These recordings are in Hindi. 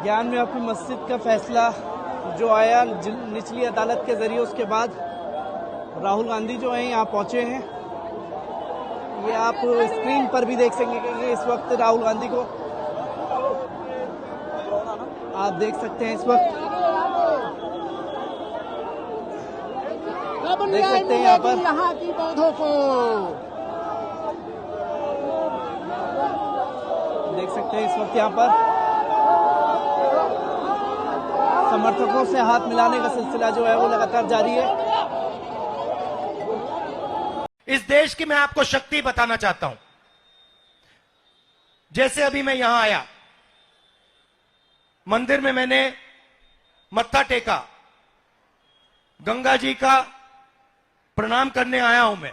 ज्ञान में अपनी मस्जिद का फैसला जो आया निचली अदालत के जरिए, उसके बाद राहुल गांधी जो है यहाँ पहुंचे हैं। ये आप स्क्रीन पर भी देख सकेंगे इस वक्त राहुल गांधी को आप देख सकते हैं। इस वक्त देख सकते हैं यहाँ पर यहाँ की पौधों को देख सकते हैं। इस वक्त यहाँ पर समर्थकों से हाथ मिलाने का सिलसिला जो है वो लगातार जारी है। इस देश की मैं आपको शक्ति बताना चाहता हूं। जैसे अभी मैं यहां आया, मंदिर में मैंने मत्था टेका, गंगा जी का प्रणाम करने आया हूं मैं।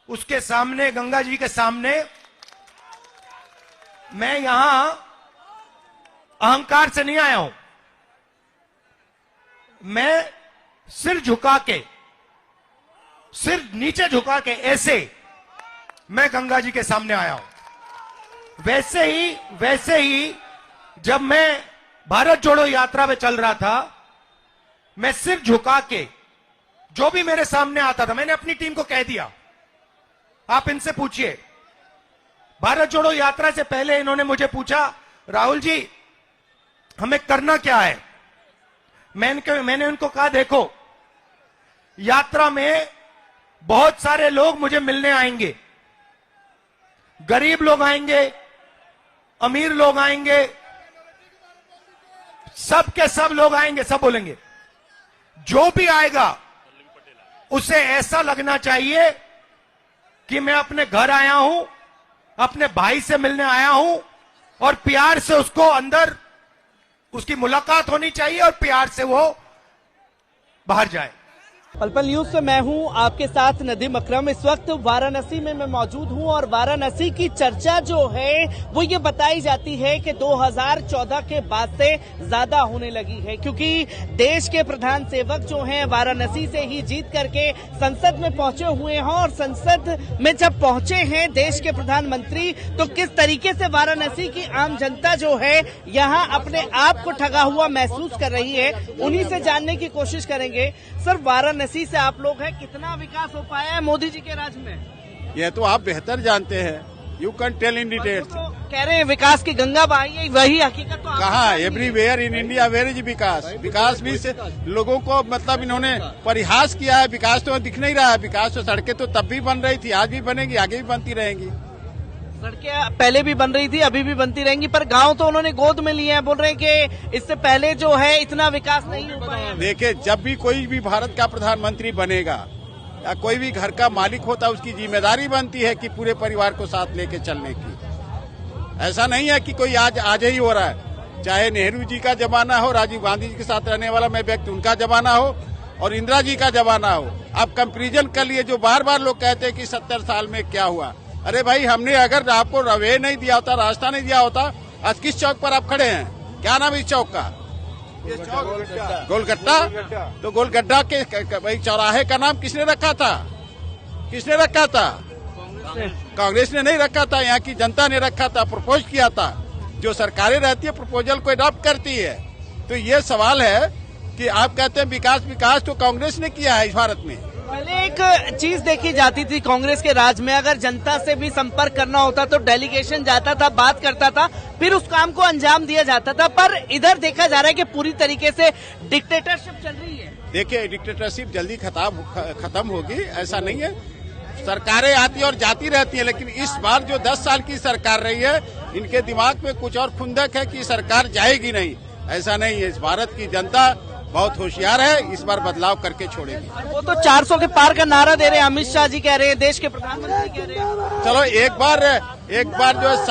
उसके सामने, गंगा जी के सामने मैं यहां अहंकार से नहीं आया हूं। मैं सिर झुका के, सिर नीचे झुका के ऐसे मैं गंगा जी के सामने आया हूं। वैसे ही जब मैं भारत जोड़ो यात्रा में चल रहा था, मैं सिर झुका के जो भी मेरे सामने आता था, मैंने अपनी टीम को कह दिया, आप इनसे पूछिए। भारत जोड़ो यात्रा से पहले इन्होंने मुझे पूछा, राहुल जी हमें करना क्या है। मैंने उनको कहा, देखो यात्रा में बहुत सारे लोग मुझे मिलने आएंगे, गरीब लोग आएंगे, अमीर लोग आएंगे, सब के सब लोग आएंगे, सब बोलेंगे। जो भी आएगा उसे ऐसा लगना चाहिए कि मैं अपने घर आया हूं, अपने भाई से मिलने आया हूं, और प्यार से उसको अंदर उसकी मुलाकात होनी चाहिए और प्यार से वो बाहर जाए। पल पल न्यूज से मैं हूं आपके साथ नदीम अकरम। इस वक्त वाराणसी में मैं मौजूद हूं और वाराणसी की चर्चा जो है वो ये बताई जाती है कि 2014 के बाद से ज्यादा होने लगी है, क्योंकि देश के प्रधान सेवक जो हैं वाराणसी से ही जीत करके संसद में पहुंचे हुए हैं। और संसद में जब पहुंचे हैं देश के प्रधानमंत्री, तो किस तरीके से वाराणसी की आम जनता जो है यहाँ अपने आप को ठगा हुआ महसूस कर रही है, उन्हीं से जानने की कोशिश करेंगे। सर, वाराणसी से आप लोग हैं, कितना विकास हो पाया है मोदी जी के राज में? यह तो आप बेहतर जानते हैं। You can tell in detail. तो कह रहे हैं विकास की गंगा बहाई है, वही हकीकत तो कहाँ? Everywhere in India where is vikas. विकास भी से लोगों को मतलब इन्होंने परिहास किया है। विकास तो दिख नहीं रहा है। विकास तो सड़कें तो तब भी बन रही थी, आज भी बनेगी, आगे भी बनती रहेंगी। सड़कें पहले भी बन रही थी, अभी भी बनती रहेंगी, पर गांव तो उन्होंने गोद में लिए हैं। बोल रहे हैं कि इससे पहले जो है इतना विकास नहीं हो पाया। देखिए, जब भी कोई भी भारत का प्रधानमंत्री बनेगा या कोई भी घर का मालिक होता है, उसकी जिम्मेदारी बनती है कि पूरे परिवार को साथ लेके चलने की। ऐसा नहीं है कि कोई आज ही हो रहा है। चाहे नेहरू जी का जमाना हो, राजीव गांधी जी के साथ रहने वाला मैं व्यक्ति, उनका जमाना हो, और इंदिरा जी का जमाना हो। आप कंपेरिजन कर लिए, जो बार बार लोग कहते हैं कि 70 साल में क्या हुआ। अरे भाई, हमने अगर आपको रवे नहीं दिया होता, रास्ता नहीं दिया होता, आज किस चौक पर आप खड़े हैं? क्या नाम है इस चौक का? गोलगट्टा। तो गोलगट्टा के चौराहे का नाम किसने रखा था? किसने रखा था? कांग्रेस ने नहीं रखा था, यहाँ की जनता ने रखा था, प्रपोज किया था। जो सरकारें रहती है प्रपोजल को अडॉप्ट करती है। तो ये सवाल है कि आप कहते हैं विकास तो कांग्रेस ने किया है इस भारत में। पहले एक चीज देखी जाती थी कांग्रेस के राज में, अगर जनता से भी संपर्क करना होता तो डेलीगेशन जाता था, बात करता था, फिर उस काम को अंजाम दिया जाता था। पर इधर देखा जा रहा है कि पूरी तरीके से डिक्टेटरशिप चल रही है। देखिए, डिक्टेटरशिप जल्दी खत्म होगी, ऐसा नहीं है। सरकारें आती और जाती रहती है, लेकिन इस बार जो 10 साल की सरकार रही है, इनके दिमाग में कुछ और खुंदक है कि सरकार जाएगी नहीं। ऐसा नहीं है। इस भारत की जनता बहुत होशियार है, इस बार बदलाव करके छोड़ेगी। वो तो 400 के पार का नारा दे रहे हैं, अमित शाह जी कह रहे हैं, देश के प्रधानमंत्री कह रहे हैं। चलो, एक बार जो है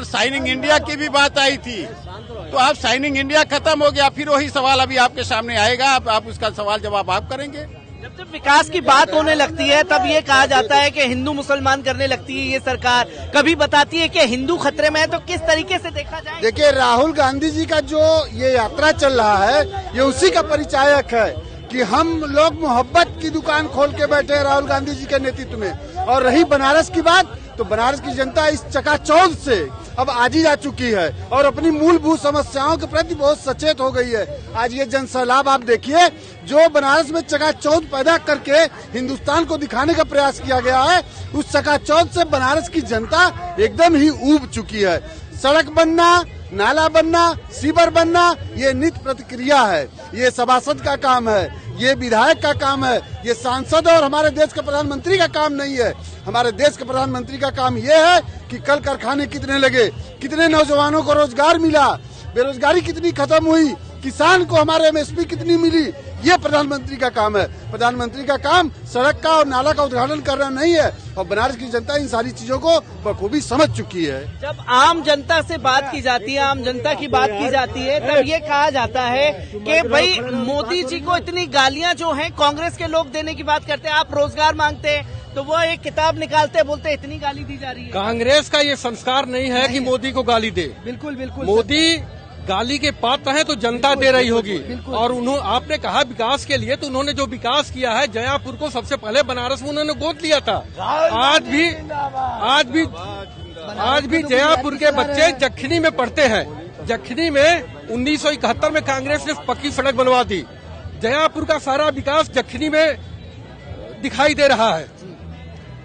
साइनिंग इंडिया की भी बात आई थी, तो आप साइनिंग इंडिया खत्म हो गया, फिर वही सवाल अभी आपके सामने आएगा, आप उसका सवाल जवाब आप करेंगे। जब विकास की बात होने लगती है तब ये कहा जाता है कि हिंदू मुसलमान करने लगती है ये सरकार, कभी बताती है कि हिंदू खतरे में है। तो किस तरीके से देखा जाए? देखिए, राहुल गांधी जी का जो ये यात्रा चल रहा है, ये उसी का परिचायक है कि हम लोग मोहब्बत की दुकान खोल के बैठे हैं राहुल गांधी जी के नेतृत्व में। और रही बनारस की बात, तो बनारस की जनता इस चकाचौंध से अब आजी जा चुकी है और अपनी मूलभूत समस्याओं के प्रति बहुत सचेत हो गई है। आज ये जन सैलाब आप देखिए, जो बनारस में चकाचौंध पैदा करके हिंदुस्तान को दिखाने का प्रयास किया गया है, उस चकाचौंध से बनारस की जनता एकदम ही ऊब चुकी है। सड़क बनना, नाला बनना, सीवर बनना, ये नित्य प्रतिक्रिया है। ये सभासद का काम है, ये विधायक का काम है, ये सांसद और हमारे देश के प्रधानमंत्री का काम नहीं है। हमारे देश के प्रधानमंत्री का काम ये है कि कल कारखाने कितने लगे, कितने नौजवानों को रोजगार मिला, बेरोजगारी कितनी खत्म हुई, किसान को हमारे एमएसपी कितनी मिली, ये प्रधानमंत्री का काम है। प्रधानमंत्री का काम सड़क का और नाला का उद्घाटन करना नहीं है और बनारस की जनता इन सारी चीजों को बखूबी समझ चुकी है। जब आम जनता से बात की जाती है, आम जनता की बात की जाती है, तब ये कहा जाता है कि भाई मोदी जी को इतनी गालियां जो हैं कांग्रेस के लोग देने की बात करते हैं। आप रोजगार मांगते हैं तो वो एक किताब निकालते हैं, बोलते हैं इतनी गाली दी जा रही है। कांग्रेस का ये संस्कार नहीं है कि मोदी को गाली दे। बिल्कुल बिल्कुल, मोदी गाली के पात्र हैं तो जनता दे रही होगी। और आपने कहा विकास के लिए, तो उन्होंने जो विकास किया है, जयापुर को सबसे पहले बनारस में उन्होंने गोद लिया था। आज भी जयापुर के बच्चे जखनी में पढ़ते हैं। जखनी में 1971 में कांग्रेस ने पक्की सड़क बनवा दी। जयापुर का सारा विकास जखनी में दिखाई दे रहा है।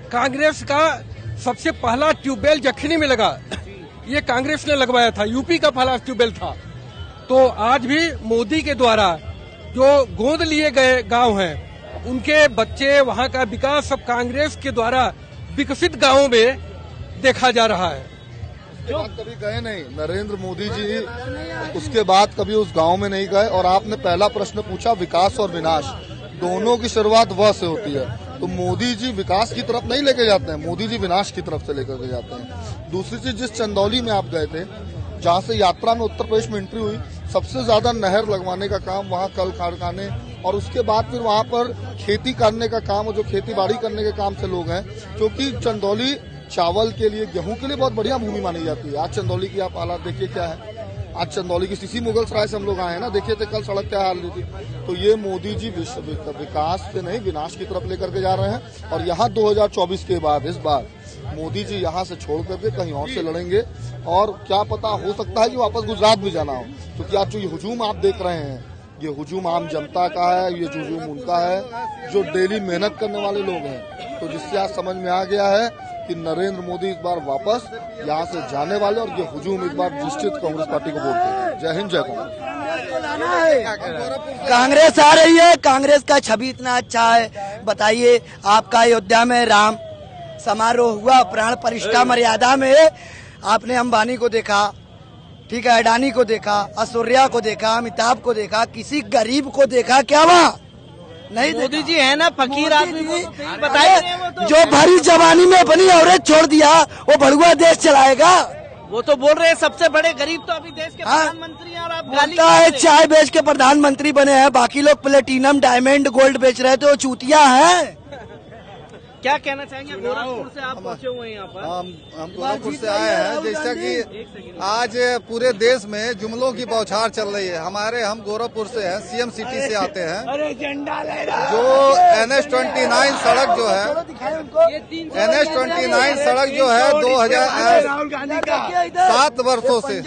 कांग्रेस का सबसे पहला ट्यूबवेल जखनी में लगा, ये कांग्रेस ने लगवाया था, यूपी का पहला ट्यूबवेल था। तो आज भी मोदी के द्वारा जो गोद लिए गए गांव हैं, उनके बच्चे, वहां का विकास सब कांग्रेस के द्वारा विकसित गांवों में देखा जा रहा है। जो कभी गए नहीं नरेंद्र मोदी जी, उसके बाद कभी उस गांव में नहीं गए। और आपने पहला प्रश्न पूछा विकास और विनाश, दोनों की शुरुआत वह से होती है। तो मोदी जी विकास की तरफ नहीं लेके जाते हैं, मोदी जी विनाश की तरफ से लेकर के जाते हैं। दूसरी चीज, जिस चंदौली में आप गए थे, जहां से यात्रा में उत्तर प्रदेश में एंट्री हुई, सबसे ज्यादा नहर लगवाने का काम वहां, कल कारखाने, और उसके बाद फिर वहां पर खेती करने का काम, और जो खेती बाड़ी करने के काम से लोग हैं, क्योंकि चंदौली चावल के लिए, गेहूं के लिए बहुत बढ़िया भूमि मानी जाती है। आज चंदौली की आप हालात देखिए क्या है। आज चंदौली की सीसी मुगल सराय से हम लोग आए हैं ना, देखिए थे कल सड़क क्या हाल थी। तो ये मोदी जी विकास से नहीं विनाश की तरफ लेकर के जा रहे हैं। और यहाँ 2024 के बाद इस बार मोदी जी यहाँ से छोड़ करके कहीं और से लड़ेंगे। और क्या पता, हो सकता है कि वापस गुजरात भी जाना हो, क्योंकि आज जो ये हुजूम आप देख रहे हैं, ये हुजूम आम जनता का है, ये हुजूम उनका है जो डेली मेहनत करने वाले लोग हैं। तो जिससे आज समझ में आ गया है कि नरेंद्र मोदी इस बार वापस यहाँ से जाने वाले, और ये हुजूम इस बार निश्चित कांग्रेस पार्टी को वोट देंगे। जय हिंद, जय कांग्रेस। कांग्रेस आ रही है, कांग्रेस का छवि इतना अच्छा है। बताइए, आपका अयोध्या में राम समारोह हुआ, प्राण प्रतिष्ठा मर्यादा में आपने अंबानी को देखा, ठीक है, अडानी को देखा, ऐश्वर्या को देखा, अमिताभ को देखा, किसी गरीब को देखा क्या वहाँ? नहीं। मोदी जी है ना फकीर आदमी, बताइए। जो भरी जवानी में अपनी औरत छोड़ दिया, वो भड़ुआ देश चलाएगा। वो तो बोल रहे हैं सबसे बड़े गरीब तो अभी देश के प्रधानमंत्री हैं, और आप गाली बोलता है चाय बेच के प्रधानमंत्री बने हैं, बाकी लोग प्लेटिनम, डायमंड, गोल्ड बेच रहे थे, वो चूतिया हैं। क्या कहना चाहेंगे? गोरखपुर से आप पहुंचे हुए हैं यहाँ पर। हम गोरखपुर से आए हैं। जैसा कि आज पूरे देश में जुमलों की बौछार चल रही है। हम गोरखपुर से हैं, सीएम सिटी से आते हैं। जो NH-29 सड़क जो है, NH-29 सड़क जो है 2007 वर्षों से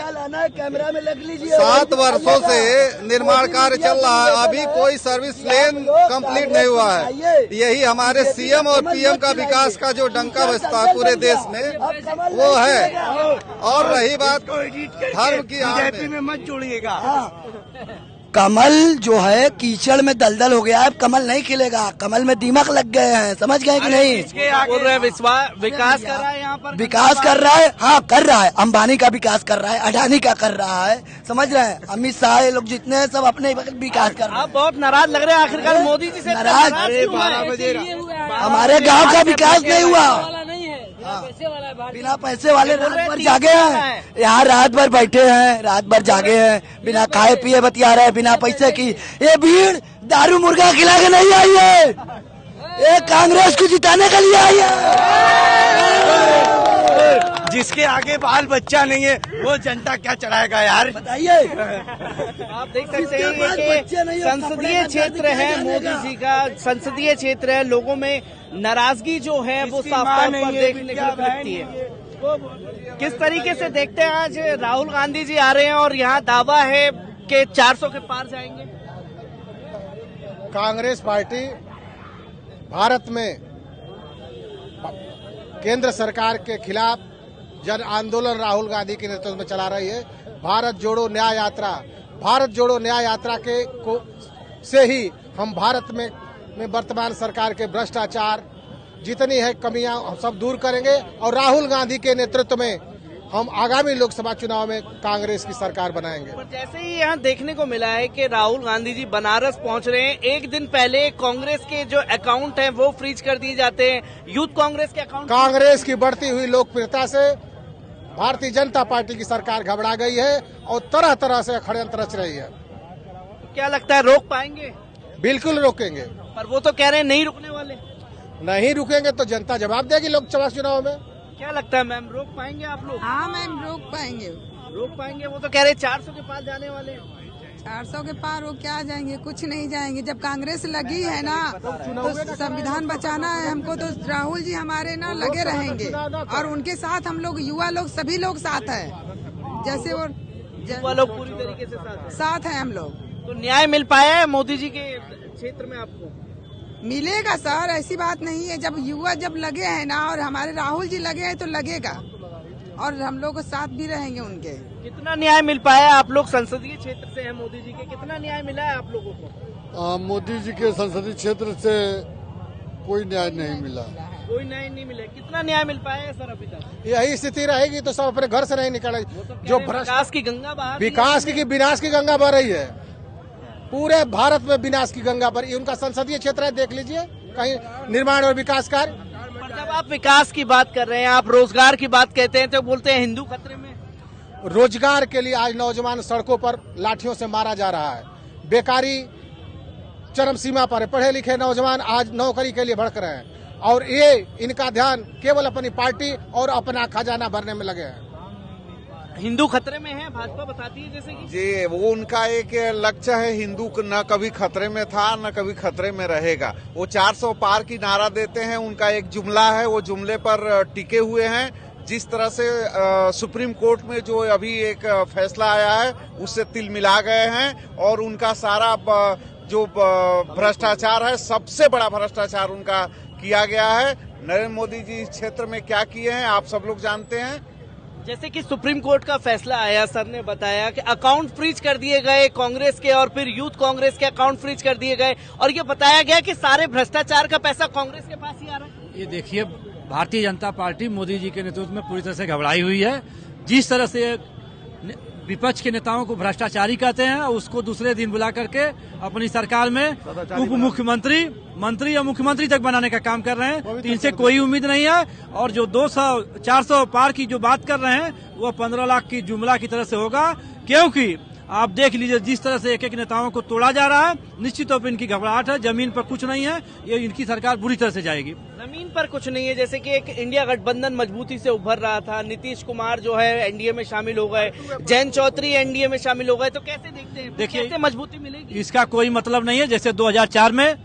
7 वर्षों से निर्माण कार्य चल रहा है। अभी कोई सर्विस लेन कंप्लीट नहीं हुआ है। यही हमारे सीएम और पीएम का विकास का जो डंका बजता है पूरे देश में, वो है। और रही बात धर्म की, बीजेपी में मत जोड़िएगा। कमल जो है कीचड़ में दलदल हो गया है, कमल नहीं खिलेगा, कमल में दीमक लग गए हैं, समझ गए कि नहीं? बोल रहे विकास कर रहा है यहाँ पर, विकास कर रहा है, हाँ कर रहा है। अंबानी का विकास कर रहा है, अडानी का कर रहा है, समझ रहे हैं? अमित शाह, ये लोग जितने हैं सब अपने विकास कर रहे हैं। आप बहुत नाराज लग रहे हैं आखिरकार मोदी जी से। नाराज? हमारे गाँव का विकास नहीं हुआ। बिना पैसे वाले रात भर जागे हैं, यहाँ रात भर बैठे हैं, रात भर जागे हैं, बिना खाए पिए बतिया रहे हैं, बिना पैसे की। ये भीड़ दारू मुर्गा खिला के नहीं आई है, ये कांग्रेस को जिताने के लिए आई है। जिसके आगे बाल बच्चा नहीं है, वो जनता क्या चढ़ाएगा यार, बताइए। आप देख सकते हैं कि संसदीय क्षेत्र है मोदी जी का, संसदीय क्षेत्र है, लोगों में नाराजगी जो है वो साफ तौर पर देखने को मिलती है। किस तरीके से देखते हैं आज राहुल गांधी जी आ रहे हैं और यहाँ दावा है कि 400 के पार जाएंगे? कांग्रेस पार्टी भारत में केंद्र सरकार के खिलाफ जन आंदोलन राहुल गांधी के नेतृत्व में चला रही है। भारत जोड़ो न्याय यात्रा से ही हम भारत में वर्तमान सरकार के भ्रष्टाचार जितनी है कमियां हम सब दूर करेंगे और राहुल गांधी के नेतृत्व में हम आगामी लोकसभा चुनाव में कांग्रेस की सरकार बनाएंगे। पर जैसे ही यहाँ देखने को मिला है कि राहुल गांधी जी बनारस पहुँच रहे हैं, एक दिन पहले कांग्रेस के जो अकाउंट हैं वो फ्रीज कर दिए जाते हैं, यूथ कांग्रेस के अकाउंट। कांग्रेस की बढ़ती हुई लोकप्रियता से भारतीय जनता पार्टी की सरकार घबरा गई है और तरह तरह से षड्यंत्र रच रही है। क्या लगता है रोक पाएंगे? बिल्कुल रोकेंगे। पर वो तो कह रहे हैं नहीं रुकने वाले। नहीं रुकेंगे तो जनता जवाब देगी लोकसभा चुनाव में। क्या लगता है मैम, रोक पाएंगे आप लोग? हाँ मैम, रोक पाएंगे। वो तो कह रहे 400 के पार जाने वाले हैं। 400 के पार वो क्या जाएंगे? कुछ नहीं जाएंगे। जब कांग्रेस लगी है ना तो संविधान बचाना है हमको, तो राहुल जी हमारे ना लगे रहेंगे और उनके साथ हम लोग युवा लोग सभी लोग साथ है। जैसे वो लोग पूरी तरीके से साथ है हम लोग। तो न्याय मिल पाया है मोदी जी के क्षेत्र में आपको? मिलेगा सर, ऐसी बात नहीं है। जब युवा जब लगे हैं ना और हमारे राहुल जी लगे हैं तो लगेगा और हम लोग साथ भी रहेंगे उनके। कितना न्याय मिल पाया? आप लोग संसदीय क्षेत्र से हैं मोदी जी के, कितना न्याय मिला है आप लोगों को? मोदी जी के संसदीय क्षेत्र से कोई न्याय नहीं मिला। कोई न्याय नहीं मिला। कितना न्याय मिल पाया है सर अभी तक? यही स्थिति रहेगी तो सब अपने घर से नहीं निकलेगी। जो विकास की गंगा बहा विकास की विनाश की गंगा बह रही है। पूरे भारत में विनाश की गंगा पर उनका संसदीय क्षेत्र है, देख लीजिए कहीं निर्माण और विकास कार्य। जब आप विकास की बात कर रहे हैं, आप रोजगार की बात कहते हैं तो बोलते हैं हिंदू खतरे में। रोजगार के लिए आज नौजवान सड़कों पर लाठियों से मारा जा रहा है। बेकारी चरम सीमा पर है। पढ़े लिखे नौजवान आज नौकरी के लिए भड़क रहे हैं और ये इनका ध्यान केवल अपनी पार्टी और अपना खजाना भरने में लगे हैं। हिंदू खतरे में है भाजपा बताती है जैसे कि जी, वो उनका एक लक्ष्य है। हिंदू न कभी खतरे में था न कभी खतरे में रहेगा। वो 400 पार की नारा देते हैं, उनका एक जुमला है, वो जुमले पर टिके हुए हैं। जिस तरह से सुप्रीम कोर्ट में जो अभी एक फैसला आया है उससे तिल मिला गए हैं और उनका सारा जो भ्रष्टाचार है, सबसे बड़ा भ्रष्टाचार उनका किया गया है। नरेंद्र मोदी जी इस क्षेत्र में क्या किए हैं आप सब लोग जानते हैं। जैसे कि सुप्रीम कोर्ट का फैसला आया, सर ने बताया कि अकाउंट फ्रीज कर दिए गए कांग्रेस के और फिर यूथ कांग्रेस के अकाउंट फ्रीज कर दिए गए और ये बताया गया कि सारे भ्रष्टाचार का पैसा कांग्रेस के पास ही आ रहा है। ये देखिए, भारतीय जनता पार्टी मोदी जी के नेतृत्व में पूरी तरह से घबराई हुई है। जिस तरह से विपक्ष के नेताओं को भ्रष्टाचारी कहते हैं, उसको दूसरे दिन बुला करके अपनी सरकार में उप मुख्यमंत्री, मंत्री या मुख्यमंत्री तक बनाने का काम कर रहे हैं। तो इनसे कोई उम्मीद नहीं है। और जो 200-400 पार की जो बात कर रहे हैं वो 15 लाख की जुमला की तरह से होगा, क्योंकि आप देख लीजिए जिस तरह से एक एक नेताओं को तोड़ा जा रहा है। निश्चित तौर पर इनकी घबराहट है। जमीन पर कुछ नहीं है, ये इनकी सरकार बुरी तरह से जाएगी। जमीन पर कुछ नहीं है। जैसे कि एक इंडिया गठबंधन मजबूती से उभर रहा था, नीतीश कुमार जो है एनडीए में शामिल हो गए, जयंत चौधरी एनडीए में शामिल हो गए, तो कैसे देखते हैं? देखिए, कैसे मजबूती मिलेगी? इसका कोई मतलब नहीं है। जैसे 2004 में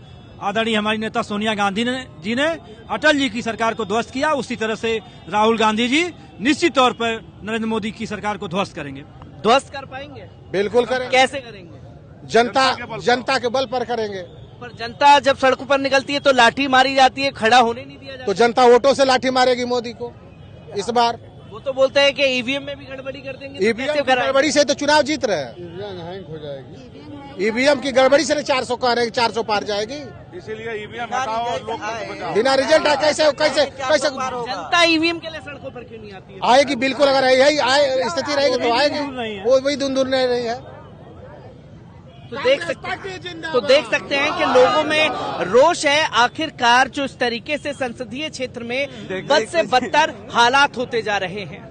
आदरणीय हमारी नेता सोनिया गांधी जी ने अटल जी की सरकार को ध्वस्त किया, उसी तरह से राहुल गांधी जी निश्चित तौर पर नरेंद्र मोदी की सरकार को ध्वस्त करेंगे। ध्वस्त कर पाएंगे? बिल्कुल करेंगे। कैसे करेंगे? जनता के बल पर करेंगे। पर जनता जब सड़कों पर निकलती है तो लाठी मारी जाती है, खड़ा होने नहीं दिया जाता। तो जनता वोटों से लाठी मारेगी मोदी को इस बार। वो तो बोलते हैं कि ईवीएम में भी गड़बड़ी कर देंगे। ईवीएम की गड़बड़ी से तो चुनाव जीत रहे हैं। ईवीएम की गड़बड़ी से 400 का 400 पार जाएगी। इसीलिए ईवीएम हटाओ और लोग बिना रिजल्ट कैसे जनता ईवीएम के लिए सड़कों पर क्यों नहीं आती है? आएगी बिल्कुल। अगर यही स्थिति रहेगी तो आएगी। वो वही दूर नहीं रही है। तो देख सकते हैं कि लोगों में रोष है। आखिरकार जो इस तरीके से संसदीय क्षेत्र में बद से बदतर हालात होते जा रहे हैं।